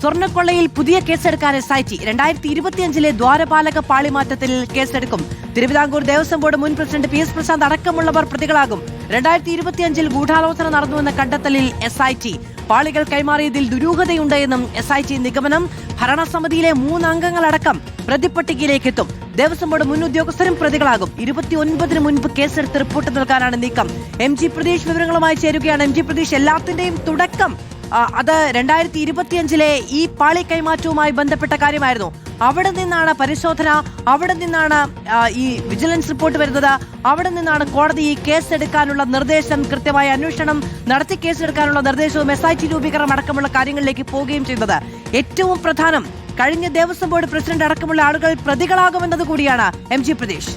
സ്വർണ്ണക്കൊള്ളയിൽ പുതിയ കേസെടുക്കാൻ SIT 2025 ദ്വാരപാലക പാളിമാറ്റത്തിൽ കേസെടുക്കും. Thiruvithamkoor Devaswom board മുൻ പ്രസിഡന്റ് PS പ്രശാന്ത് അടക്കമുള്ളവർ പ്രതികളാകും. 2025 ഗൂഢാലോചന നടന്നുവെന്ന കണ്ടെത്തലിൽ SIT പാളികൾ കൈമാറിയതിൽ ദുരൂഹതയുണ്ട് എന്നും SIT നിഗമനം. ഭരണസമിതിയിലെ 3 അംഗങ്ങളടക്കം പ്രതിപ്പട്ടികയിലേക്ക് എത്തും. ദേവസ്വം ബോർഡ് മുൻ ഉദ്യോഗസ്ഥരും പ്രതികളാകും. 29 മുൻപ് കേസെടുത്ത് റിപ്പോർട്ട് നൽകാനാണ് നീക്കം. MG പ്രതീഷ് വിവരങ്ങളുമായി ചേരുകയാണ്. MG പ്രതീഷ്, എല്ലാത്തിന്റെയും തുടക്കം അത് 2025 ഈ പാളി കൈമാറ്റവുമായി ബന്ധപ്പെട്ട കാര്യമായിരുന്നു. അവിടെ നിന്നാണ് പരിശോധന, അവിടെ നിന്നാണ് ഈ വിജിലൻസ് റിപ്പോർട്ട് വരുന്നത്, അവിടെ നിന്നാണ് കോടതി ഈ കേസെടുക്കാനുള്ള നിർദ്ദേശം, കൃത്യമായ അന്വേഷണം നടത്തി കേസെടുക്കാനുള്ള നിർദ്ദേശവും SIT രൂപീകരണം അടക്കമുള്ള കാര്യങ്ങളിലേക്ക് പോവുകയും ചെയ്തത്. ഏറ്റവും പ്രധാനം, കഴിഞ്ഞ ദേവസ്വം ബോർഡ് പ്രസിഡന്റ് അടക്കമുള്ള ആളുകൾ പ്രതികളാകുമെന്നത് കൂടിയാണ്. MG പ്രതീഷ്.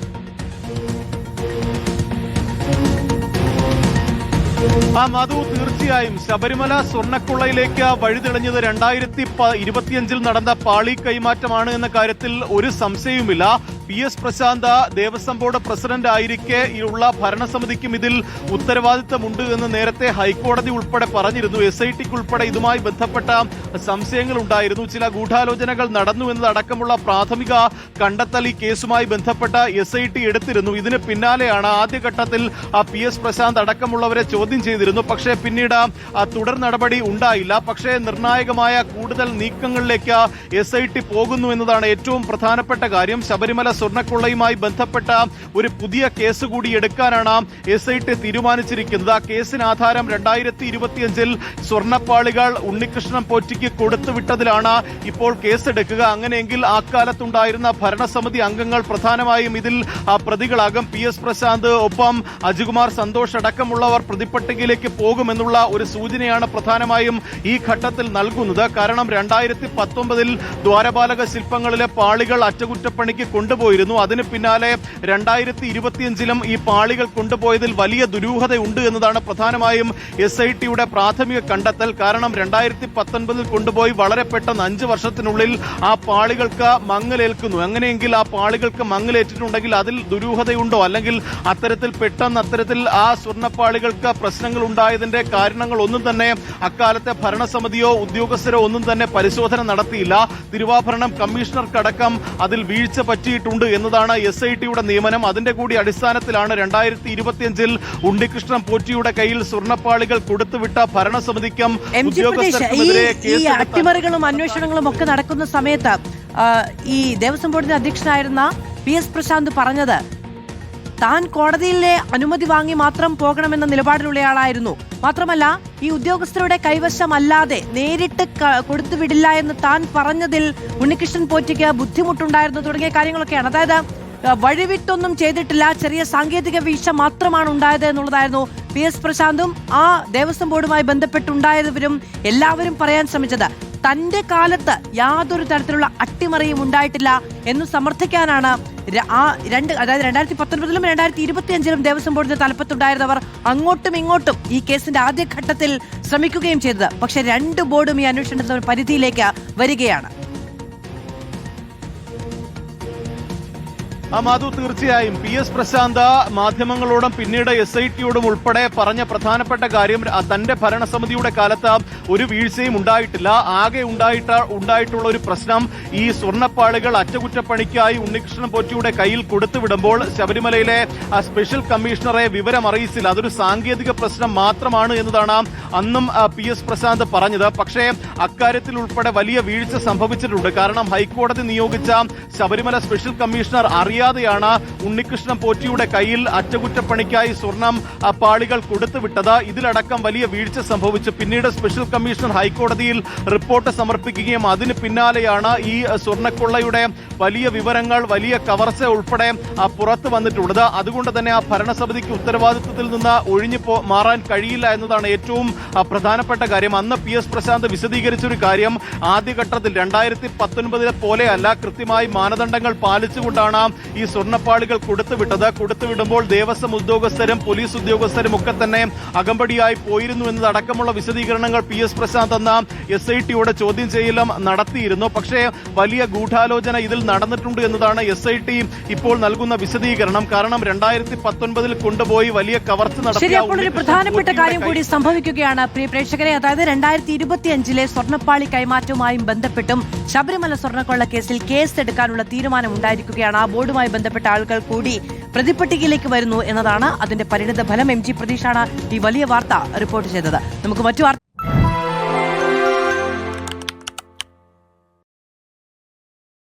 മധു, തീർച്ചയായും ശബരിമല സ്വർണ്ണക്കൊള്ളയിലേക്ക് വഴിതെളിഞ്ഞത് 2025 നടന്ന പാളി കൈമാറ്റമാണ് എന്ന കാര്യത്തിൽ ഒരു സംശയവുമില്ല. PS Prashant Devaswom board president ആയിരിക്കെ ഉള്ള ഭരണസമിതിക്കും ഇതിൽ ഉത്തരവാദിത്തമുണ്ട് എന്ന് നേരത്തെ ഹൈക്കോടതി ഉൾപ്പെടെ പറഞ്ഞിരുന്നു. SITക്ക് ഉൾപ്പെടെ ഇതുമായി ബന്ധപ്പെട്ട സംശയങ്ങൾ ഉണ്ടായിരുന്നു. ചില ഗൂഢാലോചനകൾ നടന്നു എന്നതടക്കമുള്ള പ്രാഥമിക കണ്ടെത്തൽ ഈ കേസുമായി ബന്ധപ്പെട്ട SIT എടുത്തിരുന്നു. ഇതിന് പിന്നാലെയാണ് ആദ്യഘട്ടത്തിൽ PS പ്രശാന്ത് അടക്കമുള്ളവരെ ചോദ്യം ചെയ്തിരുന്നു. പക്ഷേ പിന്നീട് തുടർ നടപടി ഉണ്ടായില്ല. പക്ഷേ നിർണായകമായ കൂടുതൽ നീക്കങ്ങളിലേക്ക് SIT പോകുന്നു എന്നതാണ് ഏറ്റവും പ്രധാനപ്പെട്ട കാര്യം. ശബരിമല സ്വർണ്ണക്കൊള്ളയുമായി ബന്ധപ്പെട്ട ഒരു പുതിയ കേസ് കൂടി എടുക്കാനാണ് SIT തീരുമാനിച്ചിരിക്കുന്നത്. ആ കേസിന് ആധാരം 2025 സ്വർണ്ണപ്പാളികൾ ഉണ്ണികൃഷ്ണൻ പോറ്റിക്ക് കൊടുത്തുവിട്ടതിലാണ് ഇപ്പോൾ കേസെടുക്കുക. അങ്ങനെയെങ്കിൽ ആ കാലത്തുണ്ടായിരുന്ന ഭരണസമിതി അംഗങ്ങൾ പ്രധാനമായും ഇതിൽ പ്രതികളാകും. PS പ്രശാന്ത്, ഒപ്പം അജികുമാർ സന്തോഷ് അടക്കമുള്ളവർ പ്രതിപ്പട്ടികയിലേക്ക് പോകുമെന്നുള്ള ഒരു സൂചനയാണ് പ്രധാനമായും ഈ ഘട്ടത്തിൽ നൽകുന്നത്. കാരണം 2019 ദ്വാരപാലക ശില്പങ്ങളിലെ പാളികൾ അറ്റകുറ്റപ്പണിക്ക് കൊണ്ടുപോയിരുന്നു. അതിന് പിന്നാലെ 2025 ഈ പാളികൾ കൊണ്ടുപോയതിൽ വലിയ ദുരൂഹതയുണ്ട് എന്നതാണ് പ്രധാനമായും SITയുടെ പ്രാഥമിക കണ്ടെത്തൽ. കാരണം 2019 കൊണ്ടുപോയി വളരെ പെട്ടെന്ന് 5 വർഷത്തിനുള്ളിൽ ആ പാളികൾക്ക് മങ്ങലേൽക്കുന്നു. അങ്ങനെയെങ്കിൽ ആ പാളികൾക്ക് മങ്ങലേറ്റിട്ടുണ്ടെങ്കിൽ അതിൽ ദുരൂഹതയുണ്ടോ, അല്ലെങ്കിൽ അത്തരത്തിൽ ആ സ്വർണ്ണപ്പാളികൾക്ക് പ്രശ്നങ്ങൾ ഉണ്ടായതിന്റെ കാരണങ്ങൾ ഒന്നും തന്നെ അക്കാലത്തെ ഭരണസമിതിയോ ഉദ്യോഗസ്ഥരോ ഒന്നും തന്നെ പരിശോധന നടത്തിയില്ല. തിരുവാഭരണം കമ്മീഷണർക്കടക്കം അതിൽ വീഴ്ച പറ്റിയിട്ടുണ്ട് എന്നതാണ് SITയുടെ നിയമനം. അതിന്റെ കൂടി അടിസ്ഥാനത്തിലാണ് 2025 ഉണ്ണികൃഷ്ണൻ പോറ്റിയുടെ കയ്യിൽ സ്വർണ്ണപ്പാളികൾ കൊടുത്തുവിട്ട ഭരണസമിതിക്കും ഉദ്യോഗസ്ഥർക്കുമെതിരെ കേസ്. അട്ടിമറികളും അന്വേഷണങ്ങളും ഒക്കെ നടക്കുന്ന സമയത്ത് ഈ ദേവസ്വം ബോർഡിന്റെ അധ്യക്ഷനായിരുന്ന PS പ്രശാന്ത് പറഞ്ഞത് താൻ കോടതിയിലെ അനുമതി വാങ്ങി മാത്രം പോകണമെന്ന നിലപാടിലുള്ളയാളായിരുന്നു. മാത്രമല്ല, ഈ ഉദ്യോഗസ്ഥരുടെ കൈവശമല്ലാതെ നേരിട്ട് കൊടുത്തുവിടില്ല എന്ന് താൻ പറഞ്ഞതിൽ ഉണ്ണികൃഷ്ണൻ പോറ്റിക്ക് ബുദ്ധിമുട്ടുണ്ടായിരുന്നു തുടങ്ങിയ കാര്യങ്ങളൊക്കെയാണ്. അതായത് വഴിവിട്ടൊന്നും ചെയ്തിട്ടില്ല, ചെറിയ സാങ്കേതിക വീഴ്ച മാത്രമാണ് ഉണ്ടായത് എന്നുള്ളതായിരുന്നു PS പ്രശാന്തും ആ ദേവസ്വം ബോർഡുമായി ബന്ധപ്പെട്ടുണ്ടായവരും എല്ലാവരും പറയാൻ ശ്രമിച്ചത്. തന്റെ കാലത്ത് യാതൊരു തരത്തിലുള്ള അട്ടിമറിയും ഉണ്ടായിട്ടില്ല എന്ന് സമർത്ഥിക്കാനാണ് അതായത് 2019 2025 ദേവസ്വം ബോർഡിന്റെ തലപ്പത്തുണ്ടായിരുന്നവർ അങ്ങോട്ടും ഇങ്ങോട്ടും ഈ കേസിന്റെ ആദ്യഘട്ടത്തിൽ ശ്രമിക്കുകയും ചെയ്തത്. പക്ഷെ 2 ബോർഡും ഈ അന്വേഷണത്തിന്റെ പരിധിയിലേക്ക് വരികയാണ്. മാധു, തീർച്ചയായും PS പ്രശാന്ത് മാധ്യമങ്ങളോടും പിന്നീട് SITയോടും ഉൾപ്പെടെ പറഞ്ഞ പ്രധാനപ്പെട്ട കാര്യം തന്റെ ഭരണസമിതിയുടെ കാലത്ത് ഒരു വീഴ്ചയും ഉണ്ടായിട്ടില്ല. ആകെ ഉണ്ടായിട്ടുള്ള ഒരു പ്രശ്നം ഈ സ്വർണ്ണപ്പാളികൾ അറ്റകുറ്റപ്പണിക്കായി ഉണ്ണികൃഷ്ണൻ പോറ്റിയുടെ കയ്യിൽ കൊടുത്തുവിടുമ്പോൾ ശബരിമലയിലെ സ്പെഷ്യൽ കമ്മീഷണറെ വിവരം അറിയിച്ചില്ല. അതൊരു സാങ്കേതിക പ്രശ്നം മാത്രമാണ് എന്നതാണ് അന്നും PS പ്രശാന്ത് പറഞ്ഞത്. പക്ഷേ അക്കാര്യത്തിൽ ഉൾപ്പെടെ വലിയ വീഴ്ച സംഭവിച്ചിട്ടുണ്ട്. കാരണം ഹൈക്കോടതി നിയോഗിച്ച ശബരിമല സ്പെഷ്യൽ കമ്മീഷണർ അറിയാതെയാണ് ഉണ്ണികൃഷ്ണൻ പോറ്റിയുടെ കയ്യിൽ അറ്റകുറ്റപ്പണിക്കായി സ്വർണം പാളികൾ കൊടുത്തുവിട്ടത്. ഇതിലടക്കം വലിയ വീഴ്ച സംഭവിച്ചു. പിന്നീട് സ്പെഷ്യൽ കമ്മീഷണർ ഹൈക്കോടതിയിൽ റിപ്പോർട്ട് സമർപ്പിക്കുകയും അതിന് പിന്നാലെയാണ് ഈ സ്വർണ്ണക്കൊള്ളയുടെ വലിയ വിവരങ്ങൾ, വലിയ കവർച്ച ഉൾപ്പെടെ പുറത്തു വന്നിട്ടുള്ളത്. അതുകൊണ്ട് തന്നെ ആ ഭരണസമിതിക്ക് ഉത്തരവാദിത്വത്തിൽ നിന്ന് ഒഴിഞ്ഞു മാറാൻ കഴിയില്ല എന്നതാണ് ഏറ്റവും പ്രധാനപ്പെട്ട കാര്യം. അന്ന് PS പ്രശാന്ത് വിശദീകരിച്ചൊരു കാര്യം, ആദ്യഘട്ടത്തിൽ 2019 പോലെയല്ല, കൃത്യമായി മാനദണ്ഡങ്ങൾ പാലിച്ചുകൊണ്ടാണ് ഈ സ്വർണ്ണപ്പാളികൾ കൊടുത്തുവിടുമ്പോൾ ദേവസ്വം ഉദ്യോഗസ്ഥരും പോലീസ് ഉദ്യോഗസ്ഥരും ഒക്കെ തന്നെ അകമ്പടിയായി പോയിരുന്നു എന്നതടക്കമുള്ള വിശദീകരണങ്ങൾ PS പ്രശാന്ത് എന്ന SIT-യോട് ചോദ്യം ചെയ്യലും നടത്തിയിരുന്നു. പക്ഷേ വലിയ ഗൂഢാലോചന ഇതിൽ നടന്നിട്ടുണ്ട് എന്നതാണ് SIT ഇപ്പോൾ നൽകുന്ന വിശദീകരണം. കാരണം 2019 കൊണ്ടുപോയി വലിയ കവർച്ച നടത്തിയ ഒരു പ്രധാനപ്പെട്ട കാര്യം കൂടി സംഭവിക്കുകയാണ് പ്രിയ പ്രേക്ഷകരെ. അതായത് 2025 സ്വർണ്ണപ്പാളി കൈമാറ്റവുമായും ബന്ധപ്പെട്ടും ശബരിമല സ്വർണ്ണക്കൊള്ള കേസിൽ കേസെടുക്കാനുള്ള തീരുമാനം ഉണ്ടായിരിക്കുകയാണ്. ആ ബോർഡുമായി ബന്ധപ്പെട്ട ആളുകൾ കൂടി പ്രതിപട്ടികയിലേക്ക് വരുന്നു എന്നതാണ് അതിന്റെ പരിണിത ഫലം. MG പ്രതീഷാണ് ഈ വലിയ വാർത്ത റിപ്പോർട്ട് ചെയ്തത്. നമുക്ക് മറ്റു വാർത്ത